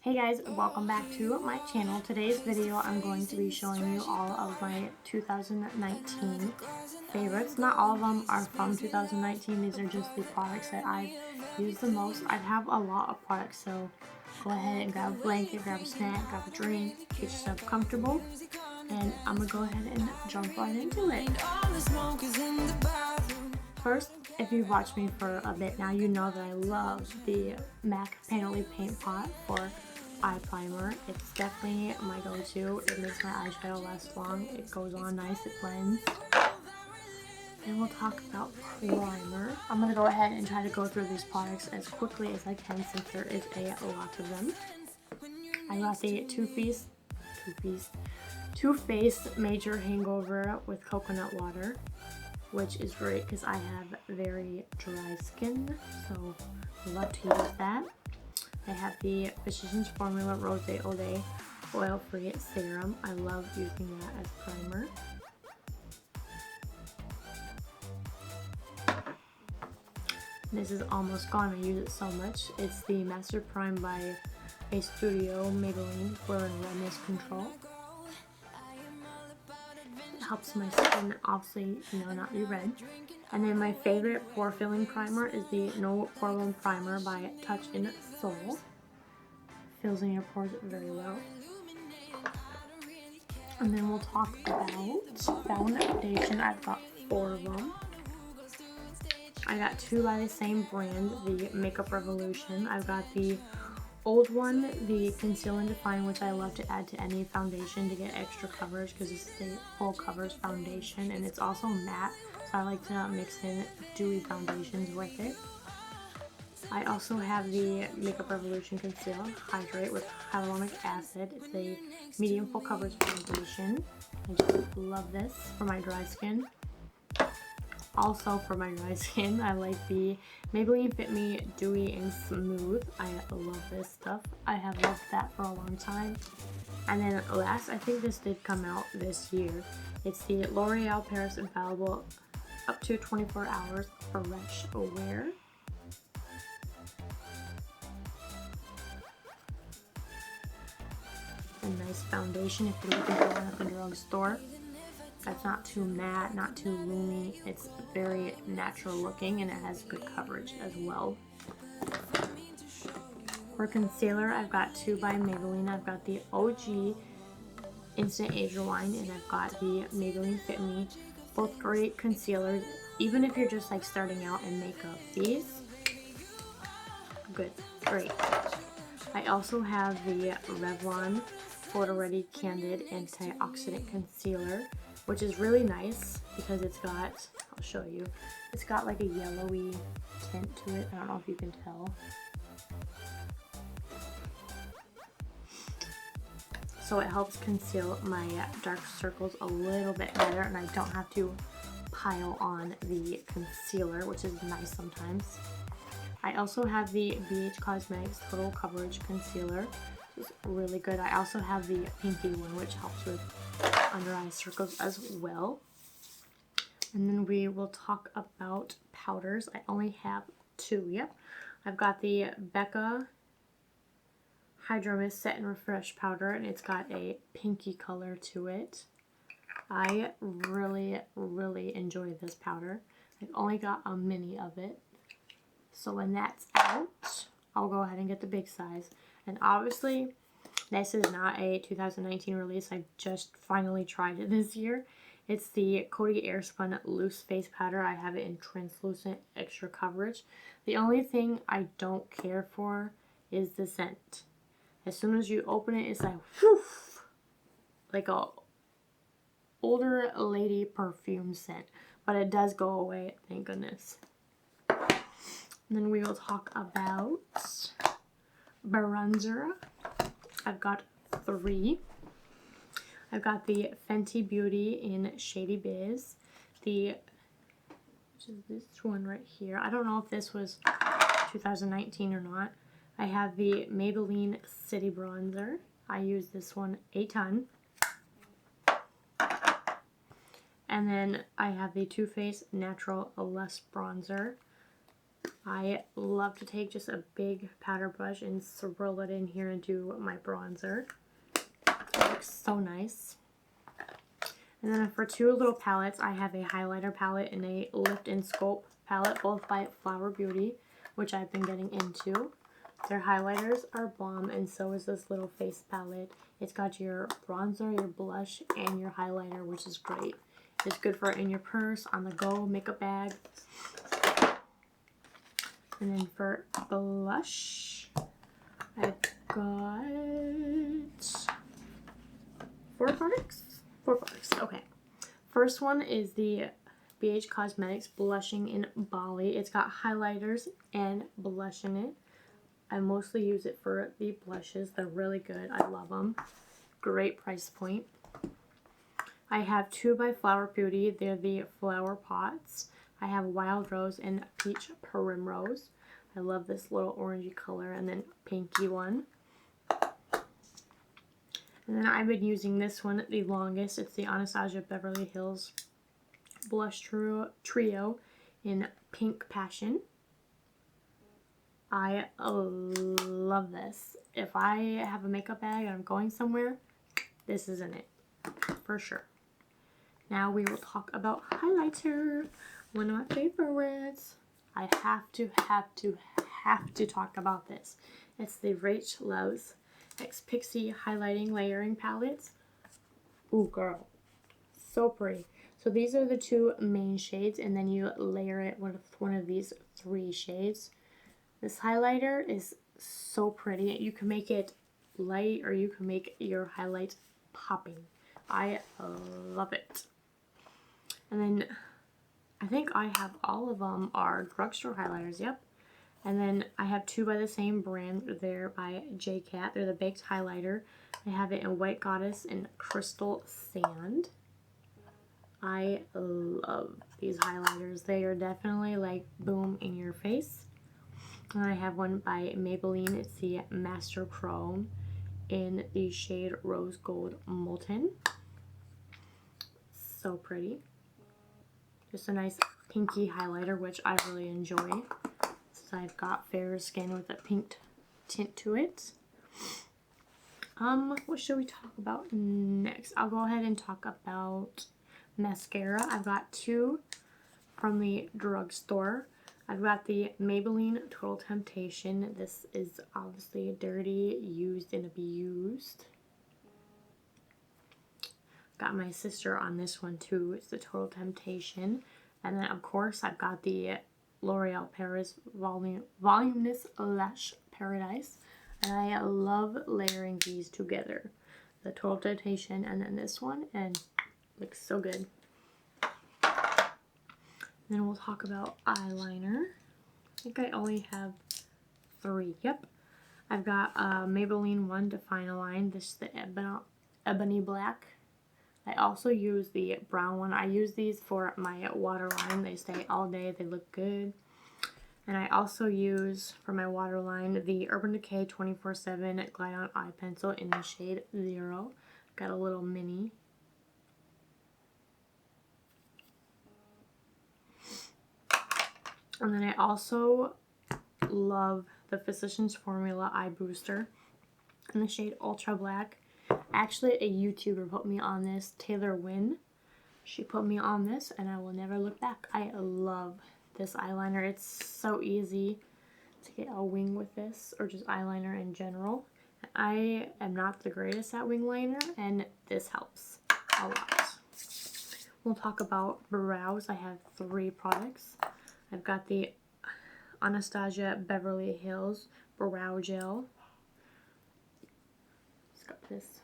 Hey guys, welcome back to my channel. Today's video I'm going to be showing you all of my 2019 favorites. Not all of them are from 2019, these are just the products that I've used the most. I have a lot of products, so go ahead and grab a blanket, grab a snack, grab a drink, get yourself comfortable, and I'm gonna go ahead and jump right into it. First, if you've watched me for a bit now, you know that I love the MAC Painterly Paint Pot for eye primer. It's definitely my go-to. It makes my eyeshadow last long. It goes on nice, it blends. And we'll talk about primer. I'm going to go ahead and try to go through these products as quickly as I can since there is a lot of them. I got the Too Faced Major Hangover with coconut water, which is great because I have very dry skin, so I love to use that. I have the Physicians Formula Rose All Day Oil-Free Serum. I love using that as primer. This is almost gone, I use it so much. It's the Master Prime by Face Studio Maybelline for redness control. Helps my skin obviously, not be red. And then my favorite pore filling primer is the No Pore Loan Primer by Touch in Soul. Fills in your pores very well. And then we'll talk about foundation. I've got 4 of them. I got 2 by the same brand, the Makeup Revolution. I've got the old one, the Conceal and Define, which I love to add to any foundation to get extra coverage because it's the full coverage foundation, and it's also matte, so I like to mix in dewy foundations with it. I also have the Makeup Revolution Conceal Hydrate with Hyaluronic Acid. It's a medium full coverage foundation. I just love this for my dry skin. Also for my dry skin, I like the Maybelline Fit Me Dewy and Smooth. I love this stuff. I have loved that for a long time. And then last, I think this did come out this year. It's the L'Oreal Paris Infallible up to 24 hours fresh wear. A nice foundation if you're looking for one at the drugstore. That's not too matte, not too roomy. It's very natural looking and it has good coverage as well. For concealer, I've got 2 by Maybelline. I've got the OG Instant Age Rewind and I've got the Maybelline Fit Me. Both great concealers, even if you're just like starting out in makeup. These, good, great. I also have the Revlon Photo Ready Candid Antioxidant Concealer, which is really nice because it's got, I'll show you, it's got like a yellowy tint to it. I don't know if you can tell. So it helps conceal my dark circles a little bit better and I don't have to pile on the concealer, which is nice sometimes. I also have the BH Cosmetics Total Coverage Concealer, which is really good. I also have the pinky one, which helps with under eye circles as well. And then we will talk about powders. I only have 2. Yep. I've got the Becca Hydro Mist Set and Refresh powder, and it's got a pinky color to it. I really enjoy this powder. I've only got a mini of it. So when that's out, I'll go ahead and get the big size. And obviously, this is not a 2019 release. I just finally tried it this year. It's the Coty Airspun Loose Face Powder. I have it in translucent extra coverage. The only thing I don't care for is the scent. As soon as you open it, it's like, whew, like a older lady perfume scent. But it does go away, thank goodness. And then we will talk about bronzer. I've got 3. I've got the Fenty Beauty in Shady Biz. Which is this one right here. I don't know if this was 2019 or not. I have the Maybelline City Bronzer. I use this one a ton. And then I have the Too Faced Natural Lush Bronzer. I love to take just a big powder brush and swirl it in here and do my bronzer. It looks so nice. And then for two little palettes, I have a highlighter palette and a Lift and Sculpt palette, both by Flower Beauty, which I've been getting into. Their highlighters are bomb, and so is this little face palette. It's got your bronzer, your blush, and your highlighter, which is great. It's good for in your purse, on the go, makeup bag. And then for blush, I've got 4 products? 4 products, okay. First one is the BH Cosmetics Blushing in Bali. It's got highlighters and blush in it. I mostly use it for the blushes. They're really good. I love them. Great price point. I have 2 by Flower Beauty. They're the flower pots. I have Wild Rose and Peach Primrose. I love this little orangey color, and then pinky one. And then I've been using this one the longest. It's the Anastasia Beverly Hills Blush Trio in Pink Passion. I love this. If I have a makeup bag and I'm going somewhere, this is in it for sure. Now we will talk about highlighter, one of my favorites. I have to talk about this. It's the Rach Loves X Pixie Highlighting Layering Palettes. Ooh, girl, so pretty. So these are the 2 main shades, and then you layer it with one of these 3 shades. This highlighter is so pretty. You can make it light, or you can make your highlight popping. I love it. And then I think I have all of them are drugstore highlighters, yep. And then I have 2 by the same brand. They're by JCat. They're the Baked Highlighter. I have it in White Goddess and Crystal Sand. I love these highlighters. They are definitely like boom in your face. And I have one by Maybelline. It's the Master Chrome in the shade Rose Gold Molten. So pretty. Just a nice pinky highlighter, which I really enjoy. So I've got fair skin with a pink tint to it. What should we talk about next? I'll go ahead and talk about mascara. I've got 2 from the drugstore. I've got the Maybelline Total Temptation. This is obviously dirty, used, and abused. Got my sister on this one too. It's the Total Temptation. And then of course I've got the L'Oreal Paris Voluminous Lash Paradise. And I love layering these together. The Total Temptation and then this one. And it looks so good. Then we'll talk about eyeliner. I think I only have 3. Yep. I've got Maybelline One Define Line. This is the Ebony Black. I also use the brown one. I use these for my waterline. They stay all day. They look good. And I also use, for my waterline, the Urban Decay 24/7 Glide On Eye Pencil in the shade 0. Got a little mini. And then I also love the Physicians Formula Eye Booster in the shade Ultra Black. Actually, a YouTuber put me on this, Taylor Wynn. She put me on this, and I will never look back. I love this eyeliner. It's so easy to get a wing with this, or just eyeliner in general. I am not the greatest at wing liner, and this helps a lot. We'll talk about brows. I have 3 products. I've got the Anastasia Beverly Hills Brow Gel. It's got this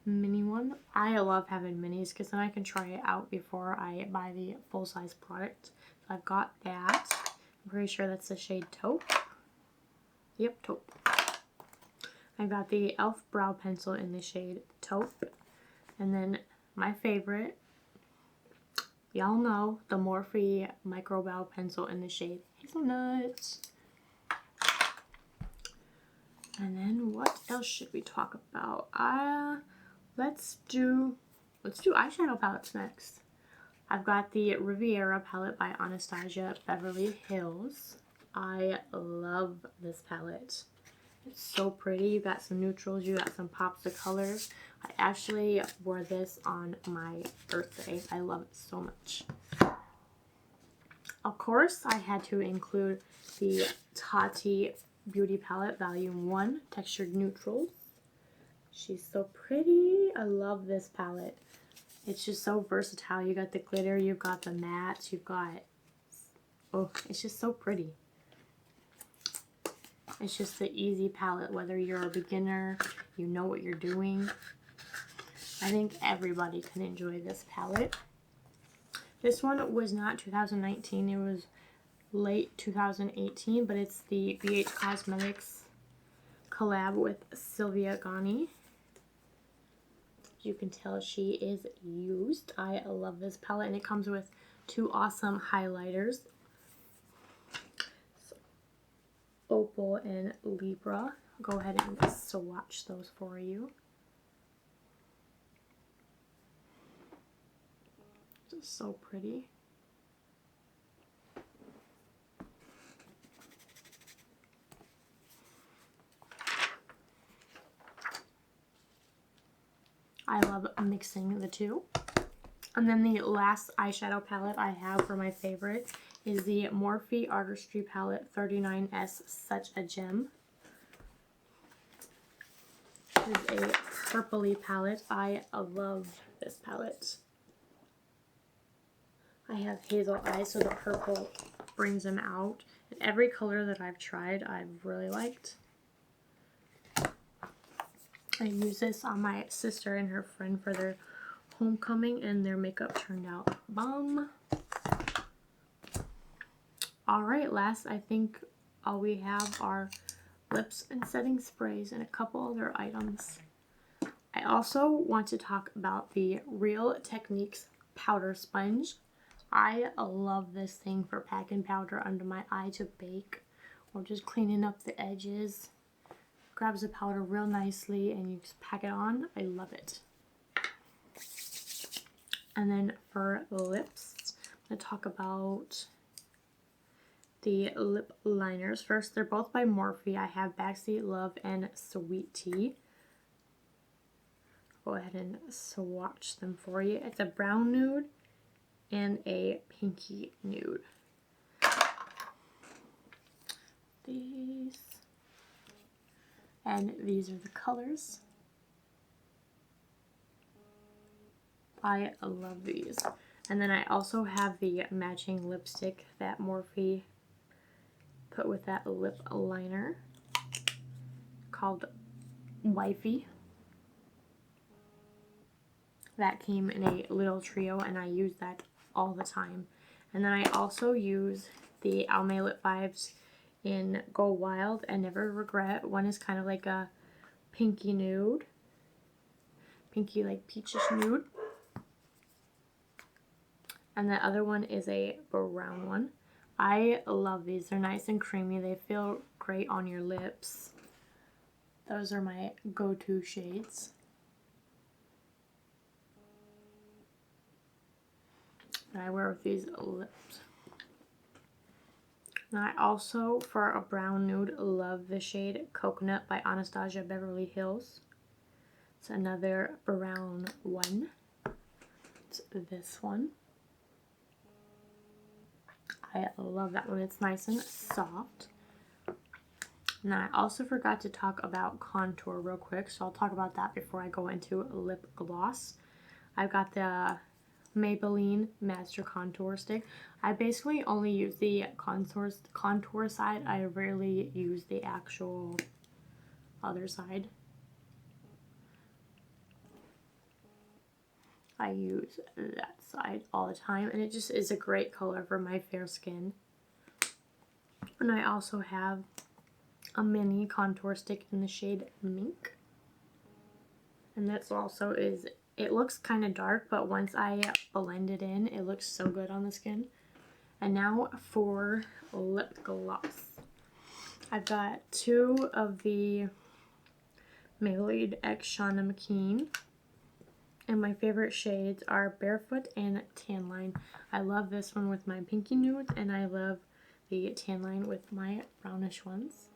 mini one. I love having minis because then I can try it out before I buy the full-size product. So I've got that. I'm pretty sure that's the shade Taupe. Yep, Taupe. I've got the e.l.f. Brow Pencil in the shade Taupe. And then my favorite, y'all know, the Morphe Micro Brow Pencil in the shade Hazelnut. And then what else should we talk about? Let's do eyeshadow palettes next. I've got the Riviera palette by Anastasia Beverly Hills. I love this palette. It's so pretty. You got some neutrals, you got some pops of colors. I actually wore this on my birthday. I love it so much. Of course, I had to include the Tati Beauty Palette Volume 1 Textured Neutrals. She's so pretty. I love this palette. It's just so versatile. You got the glitter, you've got the mattes, you've got... Oh, it's just so pretty. It's just the easy palette, whether you're a beginner, you know what you're doing. I think everybody can enjoy this palette. This one was not 2019, it was late 2018, but it's the BH Cosmetics collab with Sylvia Ghani. You can tell she is used. I love this palette, and it comes with two awesome highlighters. So, Opal and Libra. I'll go ahead and swatch those for you. Just so pretty. I love mixing the two. And then the last eyeshadow palette I have for my favorite is the Morphe Artistry Palette 39S Such a Gem. It is a purpley palette. I love this palette. I have hazel eyes, so the purple brings them out. And every color that I've tried, I've really liked. I used this on my sister and her friend for their homecoming, and their makeup turned out bomb. Alright, last I think all we have are lips and setting sprays and a couple other items. I also want to talk about the Real Techniques powder sponge. I love this thing for packing powder under my eye to bake or just cleaning up the edges. Grabs the powder real nicely and you just pack it on. I love it. And then for lips, I'm going to talk about the lip liners. First, they're both by Morphe. I have Backseat Love and Sweet Tea. Go ahead and swatch them for you. It's a brown nude and a pinky nude. These. And these are the colors. I love these. And then I also have the matching lipstick that Morphe put with that lip liner called Wifey. That came in a little trio and I use that all the time. And then I also use the Almay Lip Vibes in Go Wild and Never Regret. One is kind of like a pinky nude. Pinky like peachish nude. And the other one is a brown one. I love these. They're nice and creamy. They feel great on your lips. Those are my go-to shades. And I wear with these lips. And I also, for a brown nude, love the shade Coconut by Anastasia Beverly Hills. It's another brown one. It's this one. I love that one. It's nice and soft. And I also forgot to talk about contour real quick, so I'll talk about that before I go into lip gloss. I've got the Maybelline Master Contour Stick. I basically only use the contour side. I rarely use the actual other side. I use that side all the time, and it just is a great color for my fair skin. And I also have a mini contour stick in the shade Mink. And that's also is, it looks kind of dark, but once I blend it in, it looks so good on the skin. And now for lip gloss. I've got two of the Maybelline X Shauna McKean. And my favorite shades are Barefoot and Tan Line. I love this one with my pinky nudes, and I love the tan line with my brownish ones.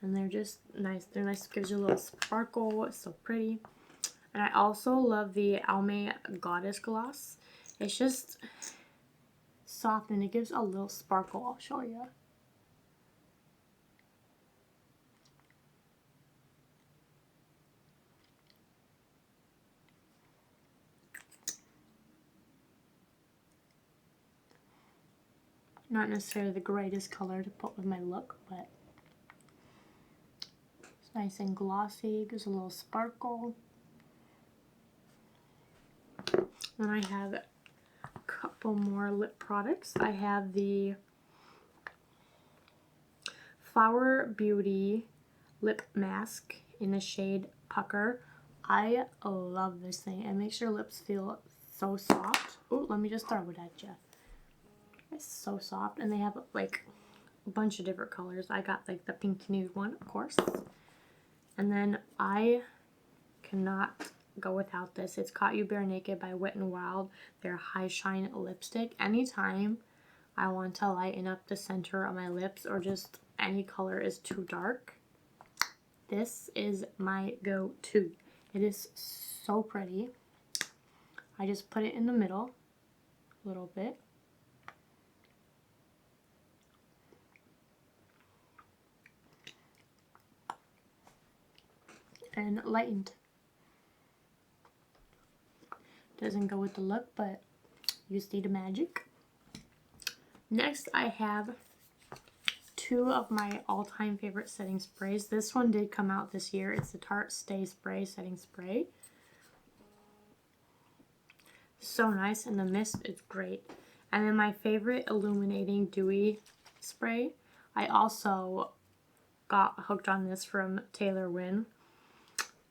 And they're just nice. They're nice. Gives you a little sparkle. It's so pretty. And I also love the Almay Goddess Gloss. It's just soft and it gives a little sparkle. I'll show you. Not necessarily the greatest color to put with my look, but it's nice and glossy. Gives a little sparkle. Then I have a couple more lip products. I have the Flower Beauty lip mask in the shade Pucker. I love this thing. It makes your lips feel so soft. Oh, let me just throw it at you. It's so soft, and they have like a bunch of different colors. I got like the pink nude one, of course. And then I cannot go without this. It's Caught You Bare Naked by Wet n Wild. Their High Shine lipstick. Anytime I want to lighten up the center of my lips or just any color is too dark, this is my go-to. It is so pretty. I just put it in the middle a little bit. And lightened. Doesn't go with the look, but you see the magic. Next, I have two of my all-time favorite setting sprays. This one did come out this year. It's the Tarte Stay Spray Setting Spray. So nice, and the mist is great. And then my favorite Illuminating Dewy Spray. I also got hooked on this from Taylor Wynn.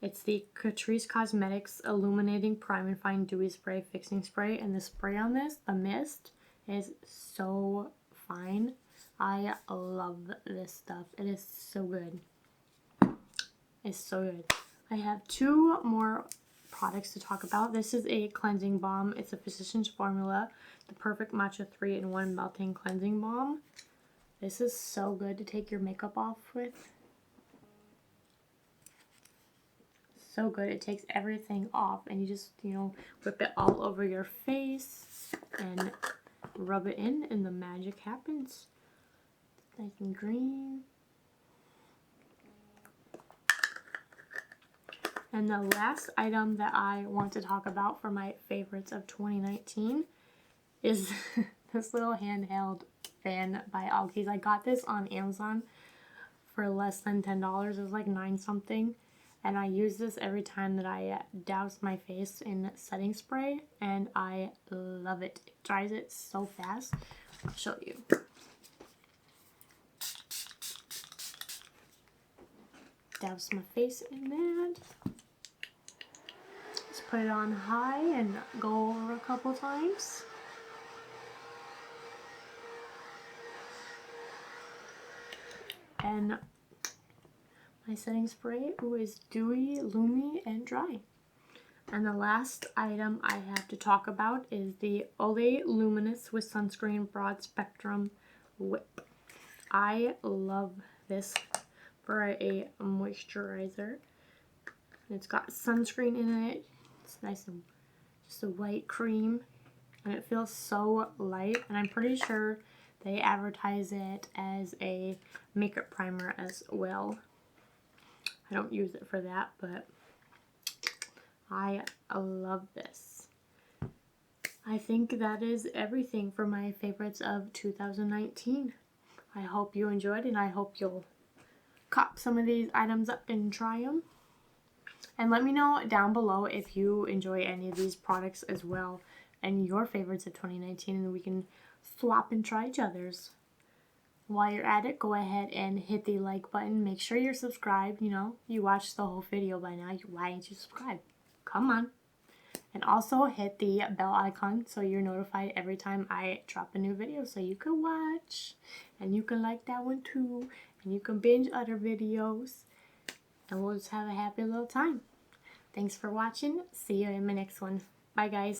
It's the Catrice Cosmetics Illuminating Prime and Fine Dewy Spray Fixing Spray. And the spray on this, the mist, is so fine. I love this stuff. It is so good. It's so good. I have two more products to talk about. This is a cleansing balm. It's a Physicians Formula, the Perfect Matcha 3-in-1 Melting Cleansing Balm. This is so good to take your makeup off with. So good. It takes everything off and you just, you know, whip it all over your face and rub it in and the magic happens. It's nice and green. And the last item that I want to talk about for my favorites of 2019 is this little handheld fan by Alkeys. I got this on Amazon for less than $10. It was like $9 something. And I use this every time that I douse my face in setting spray, and I love it. It dries it so fast. I'll show you. Douse my face in that. Just put it on high and go over a couple times. And my setting spray is dewy, loomy, and dry. And the last item I have to talk about is the Olay Luminous with Sunscreen Broad Spectrum Whip. I love this for a moisturizer. It's got sunscreen in it. It's nice and just a white cream. And it feels so light. And I'm pretty sure they advertise it as a makeup primer as well. I don't use it for that, but I love this. I think that is everything for my favorites of 2019. I hope you enjoyed, and I hope you'll cop some of these items up and try them. And let me know down below if you enjoy any of these products as well and your favorites of 2019, and we can swap and try each other's. While you're at it, go ahead and hit the like button. Make sure you're subscribed. You know, you watched the whole video by now. Why ain't you subscribed? Come on. And also hit the bell icon so you're notified every time I drop a new video so you can watch. And you can like that one too. And you can binge other videos. And we'll just have a happy little time. Thanks for watching. See you in my next one. Bye, guys.